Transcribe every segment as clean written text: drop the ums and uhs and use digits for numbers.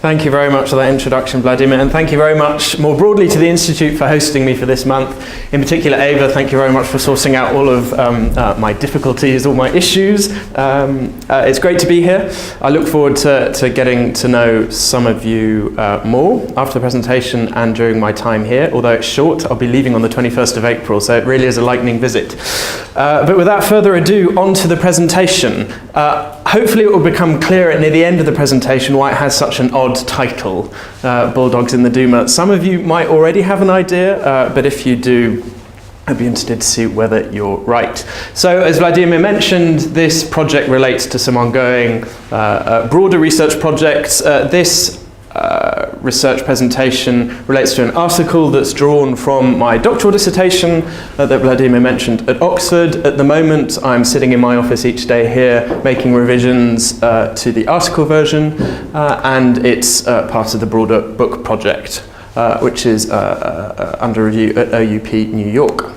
Thank you very much for that introduction, Vladimir, and thank you very much more broadly to the Institute for hosting me for this month. In particular, Ava, thank you very much for sorting out all of my difficulties, all my issues. It's great to be here. I look forward to getting to know some of you more after the presentation and during my time here. Although it's short, I'll be leaving on the 21st of April, so it really is a lightning visit. But without further ado, on to the presentation. Hopefully it will become clearer near the end of the presentation why it has such an odd title, Bulldogs in the Duma. Some of you might already have an idea, but if you do, I'd be interested to see whether you're right. So as Vladimir mentioned, this project relates to some ongoing broader research projects. This research presentation relates to an article that's drawn from my doctoral dissertation that Vladimir mentioned at Oxford. At the moment, I'm sitting in my office each day here making revisions to the article version, and it's part of the broader book project, which is under review at OUP New York.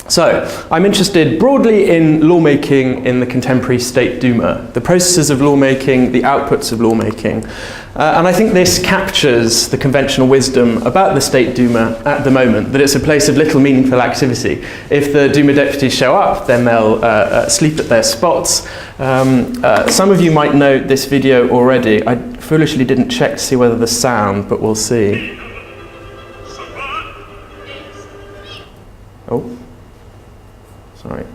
So, I'm interested broadly in lawmaking in the contemporary State Duma, the processes of lawmaking, the outputs of lawmaking. And I think this captures the conventional wisdom about the State Duma at the moment, that it's a place of little meaningful activity. If the Duma deputies show up, then they'll sleep at their spots. Some of you might know this video already. I foolishly didn't check to see whether the sound, but we'll see. Oh. Sorry.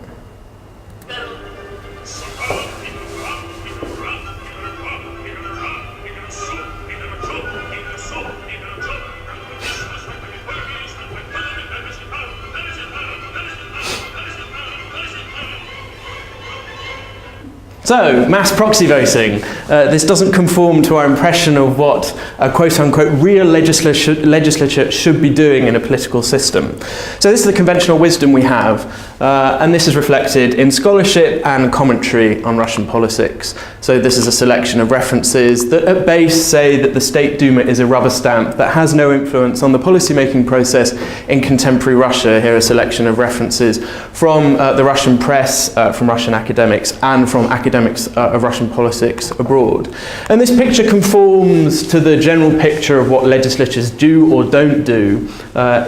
So, mass proxy voting. This doesn't conform to our impression of what a quote-unquote real legislature should be doing in a political system. So this is the conventional wisdom we have, and this is reflected in scholarship and commentary on Russian politics. So this is a selection of references that at base say that the State Duma is a rubber stamp that has no influence on the policy-making process in contemporary Russia. Here are a selection of references from the Russian press, from Russian academics, and from academics of Russian politics abroad. And this picture conforms to the general picture of what legislatures do or don't do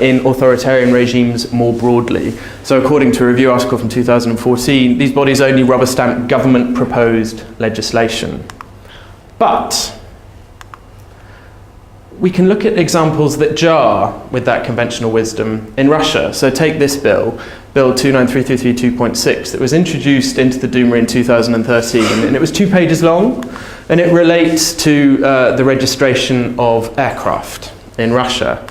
in authoritarian regimes more broadly. So according to a review article from 2014, these bodies only rubber stamp government-proposed legislation. But we can look at examples that jar with that conventional wisdom in Russia. So take this bill, Bill 293332.6, that was introduced into the Duma in 2013, and it was 2 pages long, and it relates to the registration of aircraft in Russia.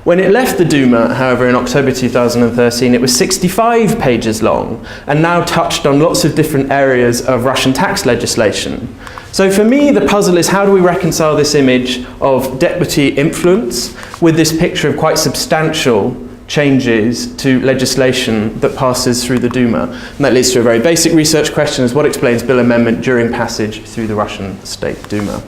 When it left the Duma, however, in October 2013, it was 65 pages long, and now touched on lots of different areas of Russian tax legislation. So for me, the puzzle is how do we reconcile this image of deputy influence with this picture of quite substantial changes to legislation that passes through the Duma? And that leads to a very basic research question: is what explains bill amendment during passage through the Russian State Duma?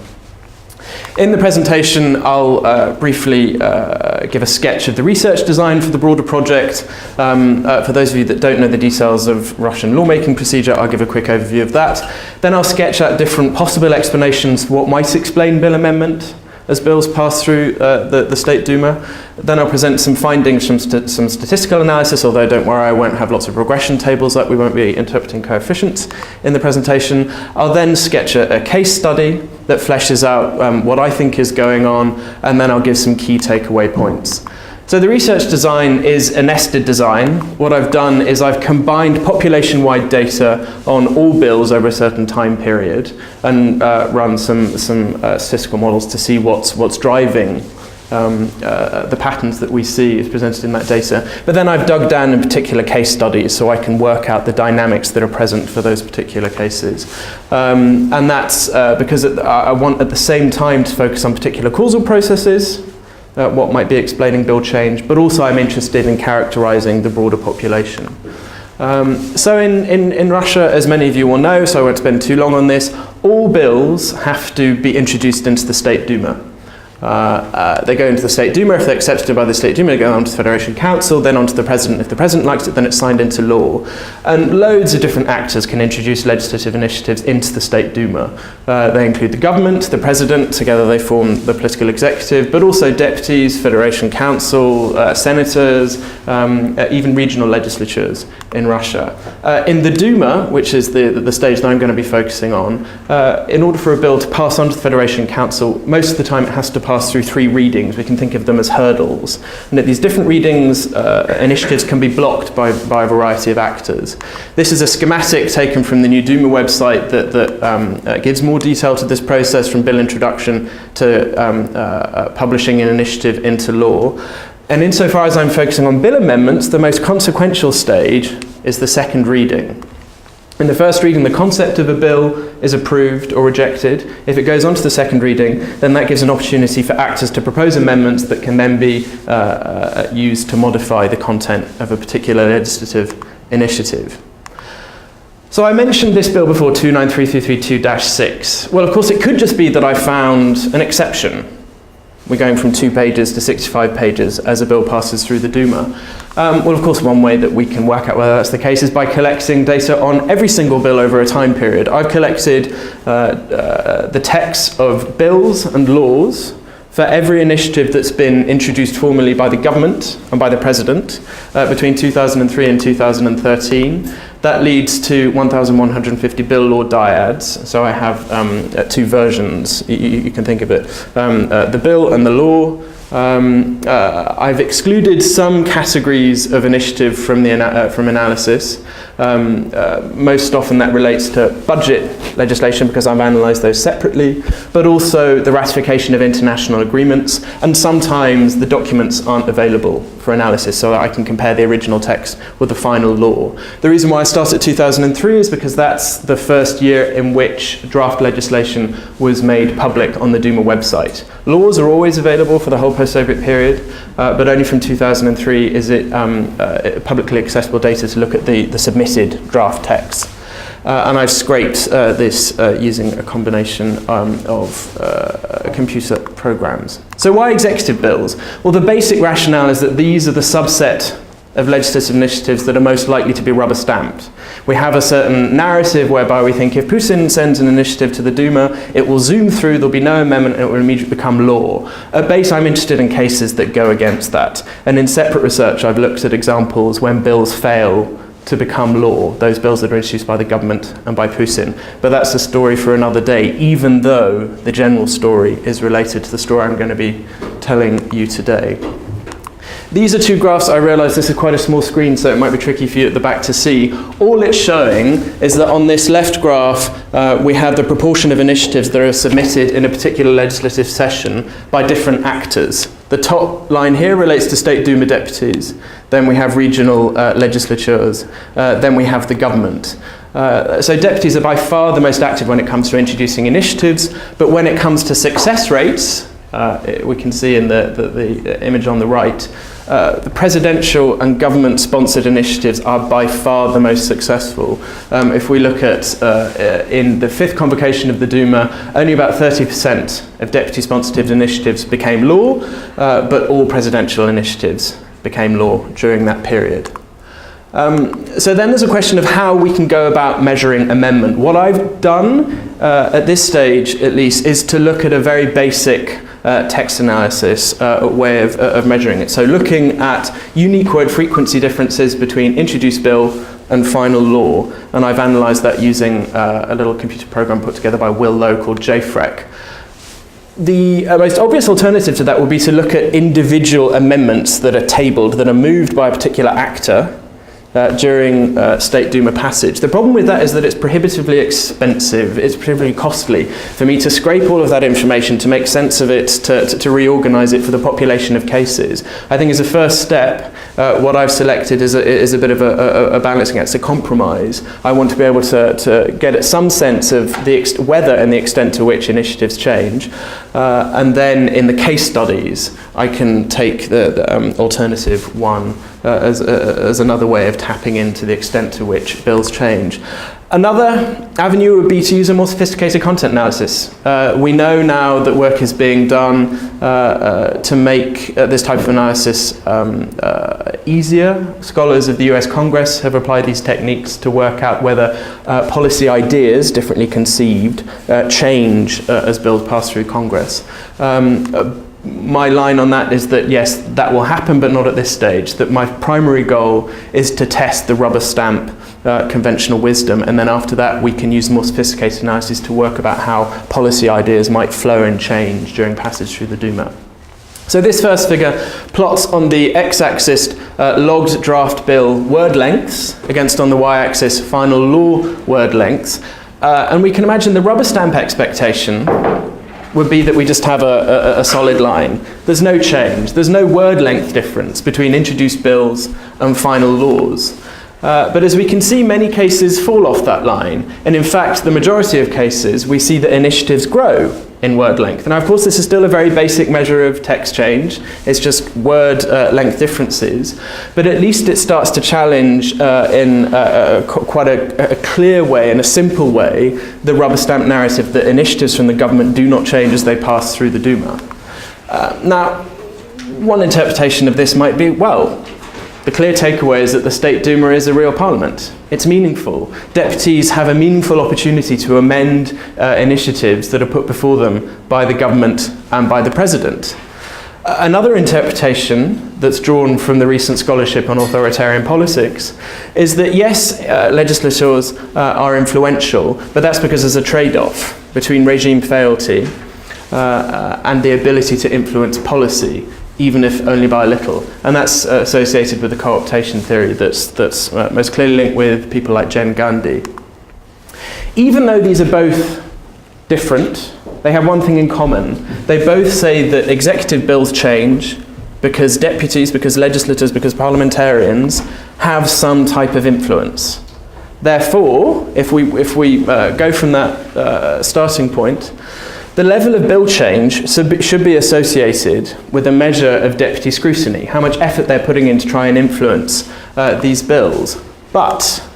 In the presentation, I'll briefly give a sketch of the research design for the broader project. For those of you that don't know the details of Russian lawmaking procedure, I'll give a quick overview of that. Then I'll sketch out different possible explanations for what might explain bill amendment as bills pass through the State Duma. Then I'll present some findings from some statistical analysis, although don't worry, I won't have lots of regression tables, like we won't be interpreting coefficients in the presentation. I'll then sketch a case study that fleshes out what I think is going on, and then I'll give some key takeaway points. So the research design is a nested design. What I've done is I've combined population-wide data on all bills over a certain time period and run some statistical models to see what's driving the patterns that we see is presented in that data. But then I've dug down in particular case studies so I can work out the dynamics that are present for those particular cases. And that's because I want at the same time to focus on particular causal processes, what might be explaining bill change, but also I'm interested in characterizing the broader population. So in Russia, as many of you will know, so I won't spend too long on this, all bills have to be introduced into the State Duma. They go into the State Duma. If they're accepted by the State Duma, they go on to the Federation Council, then on to the President. If the President likes it, then it's signed into law. And loads of different actors can introduce legislative initiatives into the State Duma. They include the government, the President, together they form the political executive, but also deputies, Federation Council, senators, even regional legislatures in Russia. In the Duma, which is the stage that I'm going to be focusing on, in order for a bill to pass on to the Federation Council, most of the time it has to pass through 3 readings. We can think of them as hurdles. And at these different readings, initiatives can be blocked by a variety of actors. This is a schematic taken from the new Duma website that gives more detail to this process, from bill introduction to publishing an initiative into law. And insofar as I'm focusing on bill amendments, the most consequential stage is the second reading. In the first reading, the concept of a bill is approved or rejected. If it goes on to the second reading, then that gives an opportunity for actors to propose amendments that can then be used to modify the content of a particular legislative initiative. So I mentioned this bill before, 293332-6. Well, of course, it could just be that I found an exception. We're going from 2 pages to 65 pages as a bill passes through the Duma. Well, of course, one way that we can work out whether that's the case is by collecting data on every single bill over a time period. I've collected the texts of bills and laws for every initiative that's been introduced formally by the government and by the President between 2003 and 2013. That leads to 1,150 bill law dyads. So I have 2 versions, you can think of it. The bill and the law. I've excluded some categories of initiative from analysis. Most often that relates to budget legislation, because I've analysed those separately, but also the ratification of international agreements, and sometimes the documents aren't available for analysis, so that I can compare the original text with the final law. The reason why I start at 2003 is because that's the first year in which draft legislation was made public on the Duma website. Laws are always available for the whole post-Soviet period, but only from 2003 is it publicly accessible data to look at the submitted draft text. And I've scraped this using a combination of computer programs. So why executive bills? Well, the basic rationale is that these are the subset of legislative initiatives that are most likely to be rubber stamped. We have a certain narrative whereby we think if Putin sends an initiative to the Duma, it will zoom through, there'll be no amendment, and it will immediately become law. At base, I'm interested in cases that go against that. And in separate research, I've looked at examples when bills fail to become law, those bills that are introduced by the government and by Putin. But that's a story for another day, even though the general story is related to the story I'm going to be telling you today. These are 2 graphs. I realise this is quite a small screen, so it might be tricky for you at the back to see. All it's showing is that on this left graph, we have the proportion of initiatives that are submitted in a particular legislative session by different actors. The top line here relates to State Duma deputies. Then we have regional legislatures. Then we have the government. So deputies are by far the most active when it comes to introducing initiatives, but when it comes to success rates, we can see in the image on the right, the presidential and government-sponsored initiatives are by far the most successful. If we look at, in the 5th convocation of the Duma, only about 30% of deputy-sponsored initiatives became law, but all presidential initiatives became law during that period. So then there's a question of how we can go about measuring amendment. What I've done, at this stage at least, is to look at a very basic text analysis way of measuring it. So looking at unique word frequency differences between introduced bill and final law, and I've analysed that using a little computer program put together by Will Lowe called JFREC. The most obvious alternative to that would be to look at individual amendments that are tabled, that are moved by a particular actor during State Duma passage. The problem with that is that it's prohibitively expensive, it's prohibitively costly for me to scrape all of that information, to make sense of it, to reorganise it for the population of cases. I think as a first step, what I've selected is a bit of a balancing act, it's a compromise. I want to be able to get at some sense of whether and the extent to which initiatives change, and then in the case studies, I can take the alternative one as another way of tapping into the extent to which bills change. Another avenue would be to use a more sophisticated content analysis. We know now that work is being done to make this type of analysis easier. Scholars of the US Congress have applied these techniques to work out whether policy ideas, differently conceived, change as bills pass through Congress. My line on that is that yes, that will happen, but not at this stage. That my primary goal is to test the rubber stamp conventional wisdom, and then after that we can use more sophisticated analysis to work about how policy ideas might flow and change during passage through the Duma. So this first figure plots on the x-axis logged draft bill word lengths against on the y-axis final law word lengths, and we can imagine the rubber stamp expectation would be that we just have a solid line. There's no change. There's no word length difference between introduced bills and final laws. But as we can see, many cases fall off that line. And in fact, the majority of cases, we see that initiatives grow in word length. Now, of course, this is still a very basic measure of text change. It's just word length differences. But at least it starts to challenge in quite a clear way, in a simple way, the rubber stamp narrative that initiatives from the government do not change as they pass through the Duma. Now, one interpretation of this might be, well, the clear takeaway is that the State Duma is a real parliament. It's meaningful. Deputies have a meaningful opportunity to amend initiatives that are put before them by the government and by the president. Another interpretation that's drawn from the recent scholarship on authoritarian politics is that yes, legislators are influential, but that's because there's a trade-off between regime fealty and the ability to influence policy, even if only by a little. And that's associated with the co-optation theory that's most clearly linked with people like Jen Gandhi. Even though these are both different, they have one thing in common. They both say that executive bills change because deputies, because legislators, because parliamentarians have some type of influence. Therefore, if we go from that starting point, the level of bill change should be associated with a measure of deputy scrutiny, how much effort they're putting in to try and influence these bills. But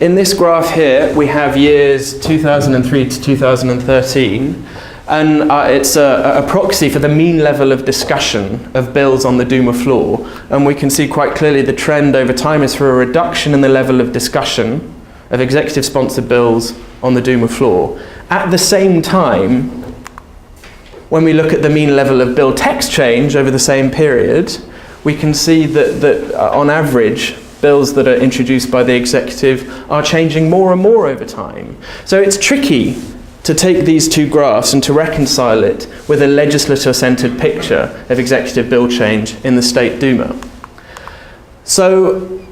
in this graph here, we have years 2003 to 2013, and it's a proxy for the mean level of discussion of bills on the Duma floor. And we can see quite clearly the trend over time is for a reduction in the level of discussion of executive-sponsored bills on the Duma floor. At the same time, when we look at the mean level of bill text change over the same period, we can see that on average, bills that are introduced by the executive are changing more and more over time. So it's tricky to take these two graphs and to reconcile it with a legislator-centered picture of executive bill change in the State Duma. So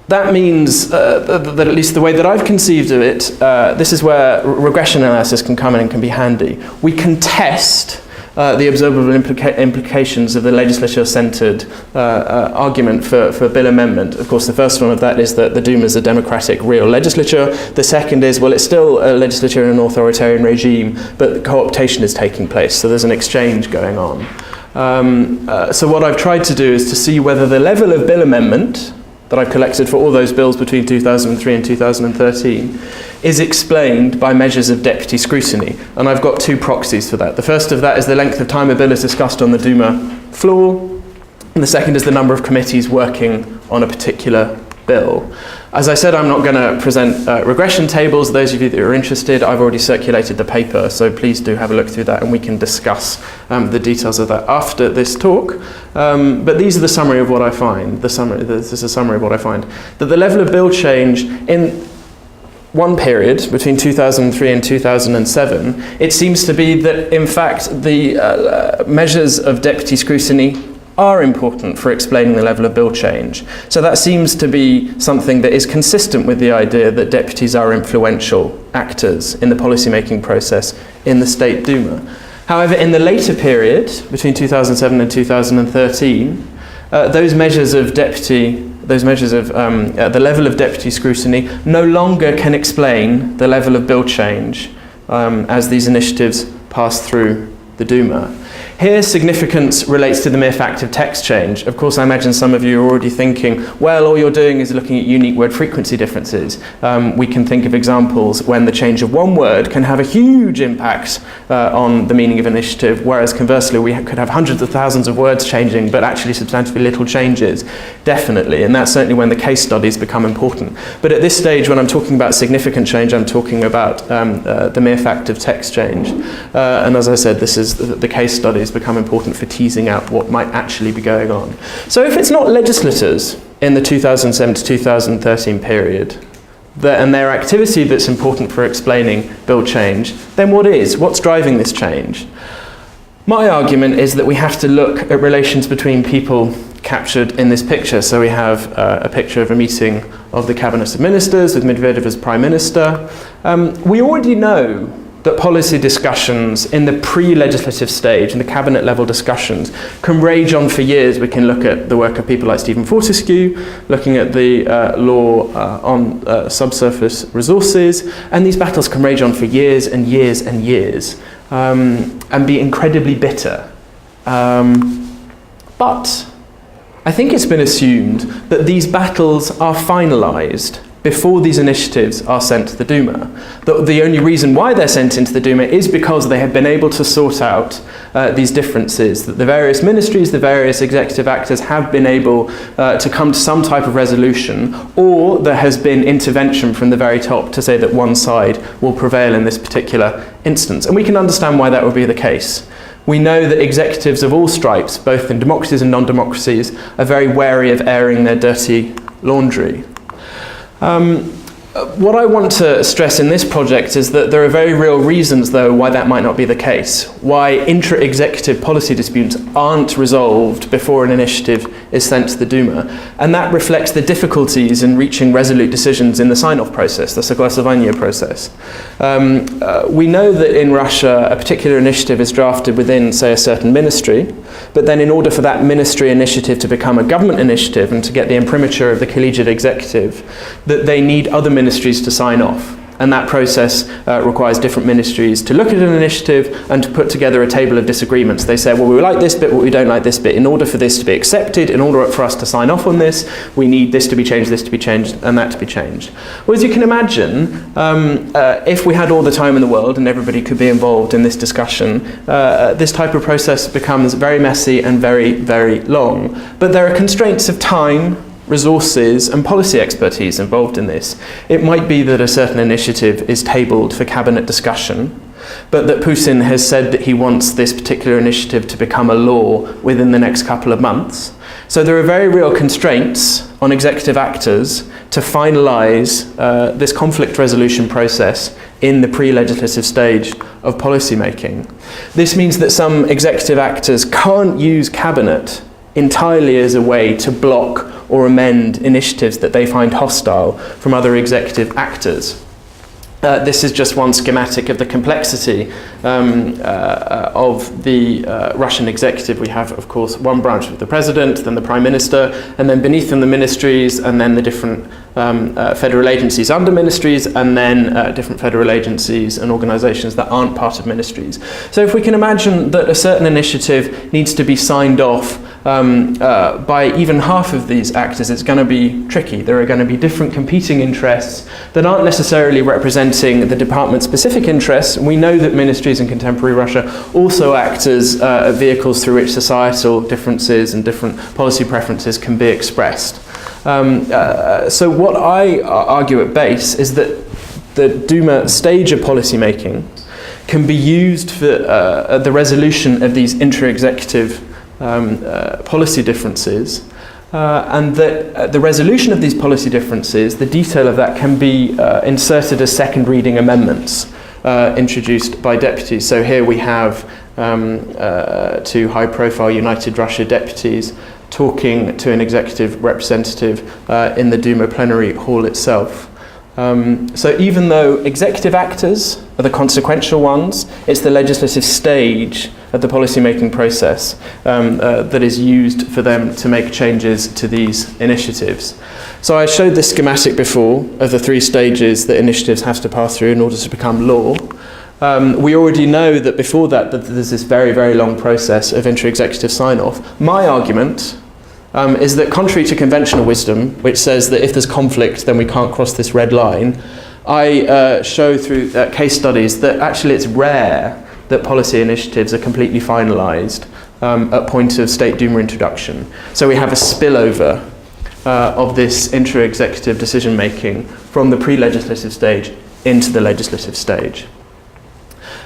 that means that at least the way that I've conceived of it, this is where regression analysis can come in and can be handy. We can test the observable implications of the legislature-centered argument for bill amendment. Of course, the first one of that is that the Duma is a democratic, real legislature. The second is, well, it's still a legislature in an authoritarian regime, but co-optation is taking place, so there's an exchange going on. So what I've tried to do is to see whether the level of bill amendment that I've collected for all those bills between 2003 and 2013 is explained by measures of deputy scrutiny. And I've got two proxies for that. The first of that is the length of time a bill is discussed on the Duma floor, and the second is the number of committees working on a particular bill. As I said, I'm not going to present regression tables. Those of you that are interested, I've already circulated the paper, so please do have a look through that and we can discuss the details of that after this talk. But these are the summary of what I find. This is a summary of what I find. That the level of bill change in one period between 2003 and 2007, it seems to be that, in fact, the measures of deputy scrutiny are important for explaining the level of bill change. So that seems to be something that is consistent with the idea that deputies are influential actors in the policymaking process in the State Duma. However, in the later period, between 2007 and 2013, those measures of the level of deputy scrutiny no longer can explain the level of bill change as these initiatives pass through the Duma. Here, significance relates to the mere fact of text change. Of course, I imagine some of you are already thinking, well, all you're doing is looking at unique word frequency differences. We can think of examples when the change of one word can have a huge impact on the meaning of an initiative, whereas conversely, we could have hundreds of thousands of words changing, but actually substantively little changes. Definitely, and that's certainly when the case studies become important. But at this stage, when I'm talking about significant change, I'm talking about the mere fact of text change. And as I said, this is the case studies become important for teasing out what might actually be going on. So if it's not legislators in the 2007 to 2013 period, and their activity that's important for explaining bill change, then what is? What's driving this change? My argument is that we have to look at relations between people captured in this picture. So we have a picture of a meeting of the Cabinet of Ministers with Medvedev as Prime Minister. We already know that policy discussions in the pre-legislative stage and the cabinet level discussions can rage on for years. We can look at the work of people like Stephen Fortescue, looking at the law on subsurface resources, and these battles can rage on for years and years and years and be incredibly bitter. But I think it's been assumed that these battles are finalised before these initiatives are sent to the Duma. The only reason why they're sent into the Duma is because they have been able to sort out these differences, that the various ministries, the various executive actors have been able to come to some type of resolution, or there has been intervention from the very top to say that one side will prevail in this particular instance. And we can understand why that would be the case. We know that executives of all stripes, both in democracies and non-democracies, are very wary of airing their dirty laundry. What I want to stress in this project is that there are very real reasons, though, why that might not be the case. Why intra-executive policy disputes aren't resolved before an initiative is sent to the Duma. And that reflects the difficulties in reaching resolute decisions in the sign-off process, the согласование process. We know that in Russia, a particular initiative is drafted within, say, a certain ministry, but then in order for that ministry initiative to become a government initiative and to get the imprimatur of the collegiate executive, that they need other ministries to sign off. And that process requires different ministries to look at an initiative and to put together a table of disagreements. They say, well, we like this bit, but we don't like this bit. In order for this to be accepted, in order for us to sign off on this, we need this to be changed, this to be changed, and that to be changed. Well, as you can imagine, if we had all the time in the world and everybody could be involved in this discussion, this type of process becomes very messy and very, very long. But there are constraints of time, resources and policy expertise involved in this. It might be that a certain initiative is tabled for cabinet discussion, but that Putin has said that he wants this particular initiative to become a law within the next couple of months. So there are very real constraints on executive actors to finalise this conflict resolution process in the pre-legislative stage of policy making. This means that some executive actors can't use cabinet entirely as a way to block or amend initiatives that they find hostile from other executive actors. This is just one schematic of the complexity of the Russian executive. We have, of course, one branch of the president, then the prime minister, and then beneath them the ministries, and then the different federal agencies under ministries, and then different federal agencies and organizations that aren't part of ministries. So if we can imagine that a certain initiative needs to be signed off by even half of these actors, it's going to be tricky. There are going to be different competing interests that aren't necessarily representing the department-specific interests. We know that ministries in contemporary Russia also act as vehicles through which societal differences and different policy preferences can be expressed. So what I argue at base is that the Duma stage of policy making can be used for the resolution of these intra-executive policy differences, and that the resolution of these policy differences, the detail of that, can be inserted as second reading amendments introduced by deputies. So here we have two high-profile United Russia deputies talking to an executive representative in the Duma plenary hall itself. So even though executive actors are the consequential ones, it's the legislative stage of the policy-making process that is used for them to make changes to these initiatives. So I showed this schematic before of the three stages that initiatives have to pass through in order to become law. We already know that before that there's this very, very long process of inter-executive sign-off. My argument is that contrary to conventional wisdom, which says that if there's conflict then we can't cross this red line, I show through case studies that actually it's rare that policy initiatives are completely finalised at point of State Duma introduction. So we have a spillover of this inter-executive decision-making from the pre-legislative stage into the legislative stage.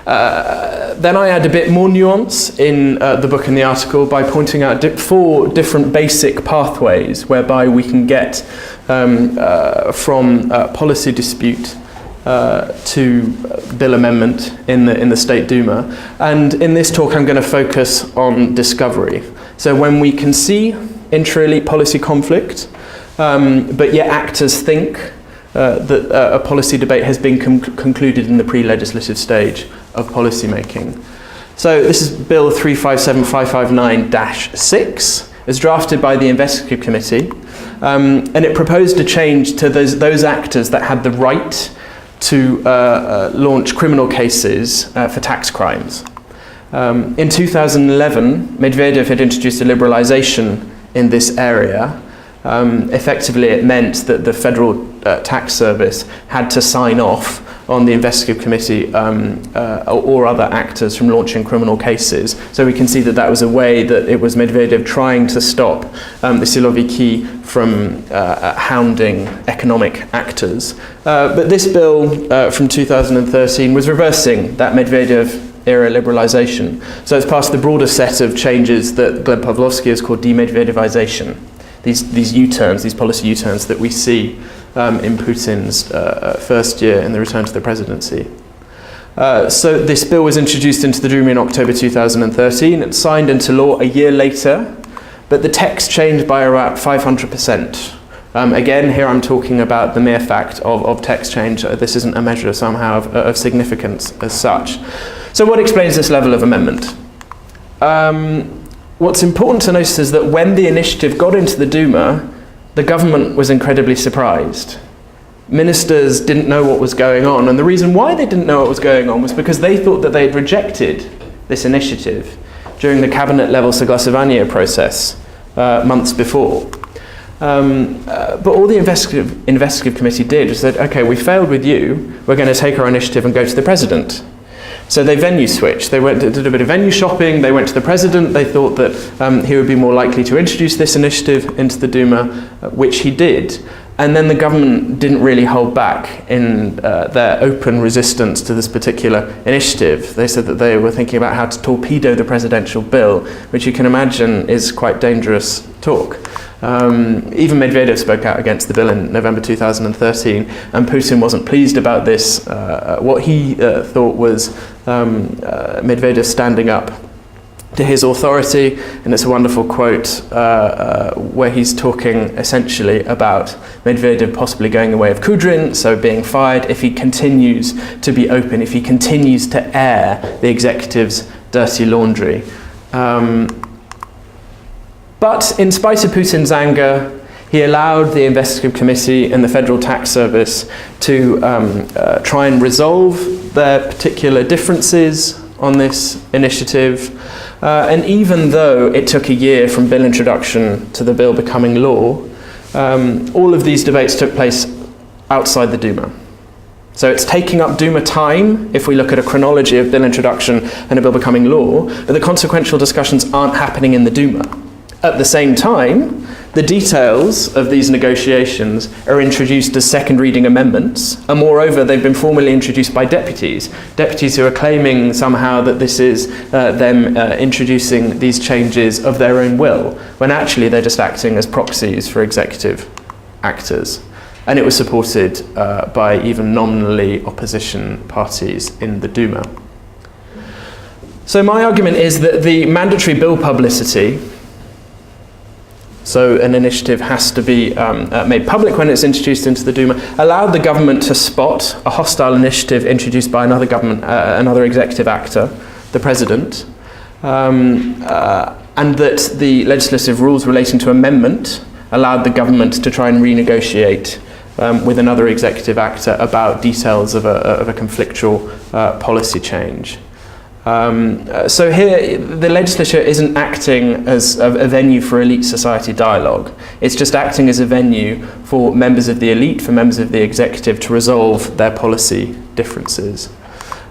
Then I add a bit more nuance in the book and the article by pointing out 4 different basic pathways whereby we can get from policy dispute to bill amendment in the State Duma. And in this talk I'm going to focus on discovery. So when we can see intra-elite policy conflict, but yet actors think that a policy debate has been concluded in the pre-legislative stage of policy making. So this is Bill 357559-6. It's drafted by the Investigative Committee, and it proposed a change to those actors that had the right to launch criminal cases for tax crimes. In 2011, Medvedev had introduced a liberalisation in this area. Effectively, it meant that the Federal Tax Service had to sign off on the Investigative Committee or other actors from launching criminal cases. So we can see that that was a way that it was Medvedev trying to stop the Siloviki from hounding economic actors. But this bill from 2013 was reversing that Medvedev-era liberalisation. So it's passed the broader set of changes that Gleb Pavlovsky has called demedvedevization. These U-turns, these policy U-turns that we see in Putin's first year in the return to the presidency. So this bill was introduced into the Duma in October 2013. It's signed into law a year later, but the text changed by about 500%. Again, here I'm talking about the mere fact of text change. This isn't a measure somehow of significance as such. So what explains this level of amendment? What's important to notice is that when the initiative got into the Duma, the government was incredibly surprised. Ministers didn't know what was going on, and the reason why they didn't know what was going on was because they thought that they had rejected this initiative during the cabinet-level Saglasovania process months before. But all the investigative committee did was said, okay, we failed with you, we're going to take our initiative and go to the president. So they venue switched. They did a bit of venue shopping. They went to the president. They thought that he would be more likely to introduce this initiative into the Duma, which he did. And then the government didn't really hold back in their open resistance to this particular initiative. They said that they were thinking about how to torpedo the presidential bill, which you can imagine is quite dangerous talk. Even Medvedev spoke out against the bill in November 2013, and Putin wasn't pleased about this. What he thought was Medvedev standing up to his authority, and it's a wonderful quote where he's talking essentially about Medvedev possibly going the way of Kudrin, so being fired if he continues to be open, if he continues to air the executive's dirty laundry. But in spite of Putin's anger, he allowed the Investigative Committee and the Federal Tax Service to try and resolve their particular differences on this initiative. And even though it took a year from bill introduction to the bill becoming law, all of these debates took place outside the Duma. So it's taking up Duma time if we look at a chronology of bill introduction and a bill becoming law, but the consequential discussions aren't happening in the Duma. At the same time, the details of these negotiations are introduced as second reading amendments, and moreover, they've been formally introduced by deputies who are claiming somehow that this is them introducing these changes of their own will, when actually they're just acting as proxies for executive actors. And it was supported by even nominally opposition parties in the Duma. So my argument is that the mandatory bill publicity, so an initiative has to be made public when it's introduced into the Duma, allowed the government to spot a hostile initiative introduced by another government, another executive actor, the president, and that the legislative rules relating to amendment allowed the government to try and renegotiate with another executive actor about details of a conflictual policy change. So here, the legislature isn't acting as a venue for elite society dialogue. It's just acting as a venue for members of the elite, for members of the executive to resolve their policy differences.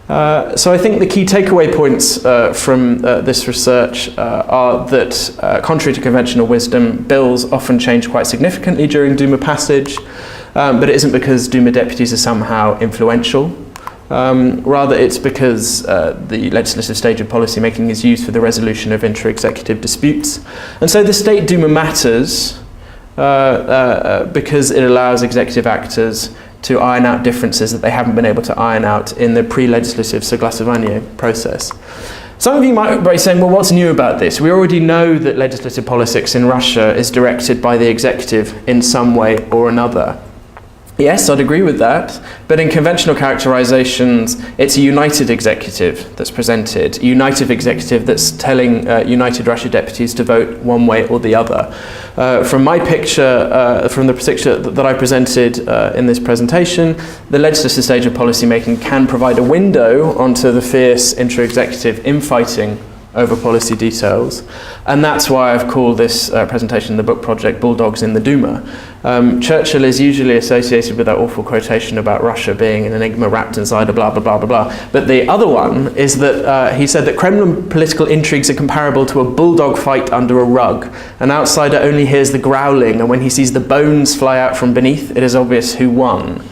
So I think the key takeaway points from this research are that, contrary to conventional wisdom, bills often change quite significantly during Duma passage, but it isn't because Duma deputies are somehow influential. Rather, it's because the legislative stage of policy making is used for the resolution of inter-executive disputes. And so the State Duma matters because it allows executive actors to iron out differences that they haven't been able to iron out in the pre-legislative soglosovanie process. Some of you might be saying, well, what's new about this? We already know that legislative politics in Russia is directed by the executive in some way or another. Yes, I'd agree with that, but in conventional characterizations, it's a united executive that's presented, a united executive that's telling United Russia deputies to vote one way or the other. From my picture, from the picture that I presented in this presentation, the legislative stage of policy making can provide a window onto the fierce inter-executive infighting over policy details, and that's why I've called this presentation, the book project, Bulldogs in the Duma. Churchill is usually associated with that awful quotation about Russia being an enigma wrapped inside a blah, blah, blah, blah, blah. But the other one is that he said that Kremlin political intrigues are comparable to a bulldog fight under a rug. An outsider only hears the growling, and when he sees the bones fly out from beneath, it is obvious who won.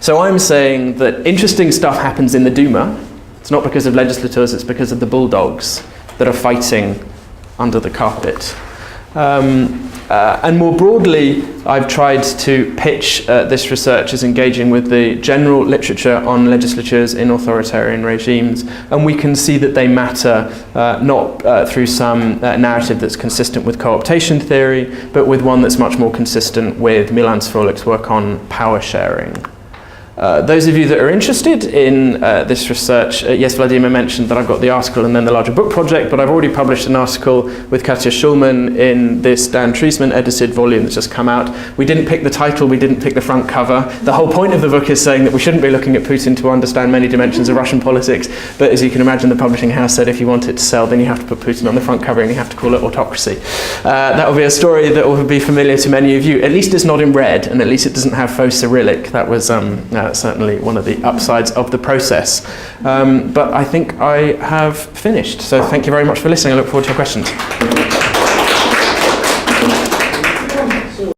So I'm saying that interesting stuff happens in the Duma. It's not because of legislators, it's because of the bulldogs that are fighting under the carpet. And more broadly, I've tried to pitch this research as engaging with the general literature on legislatures in authoritarian regimes, and we can see that they matter not through some narrative that's consistent with co-optation theory, but with one that's much more consistent with Milan Sfrolik's work on power sharing. Those of you that are interested in this research, yes, Vladimir mentioned that I've got the article and then the larger book project, but I've already published an article with Katja Schulman in this Dan Treisman edited volume that's just come out. We didn't pick the title, we didn't pick the front cover. The whole point of the book is saying that we shouldn't be looking at Putin to understand many dimensions of Russian politics, but as you can imagine, the publishing house said if you want it to sell, then you have to put Putin on the front cover and you have to call it autocracy. That will be a story that will be familiar to many of you. At least it's not in red, and at least it doesn't have faux Cyrillic. That was certainly one of the upsides of the process. But I think I have finished. So thank you very much for listening. I look forward to your questions.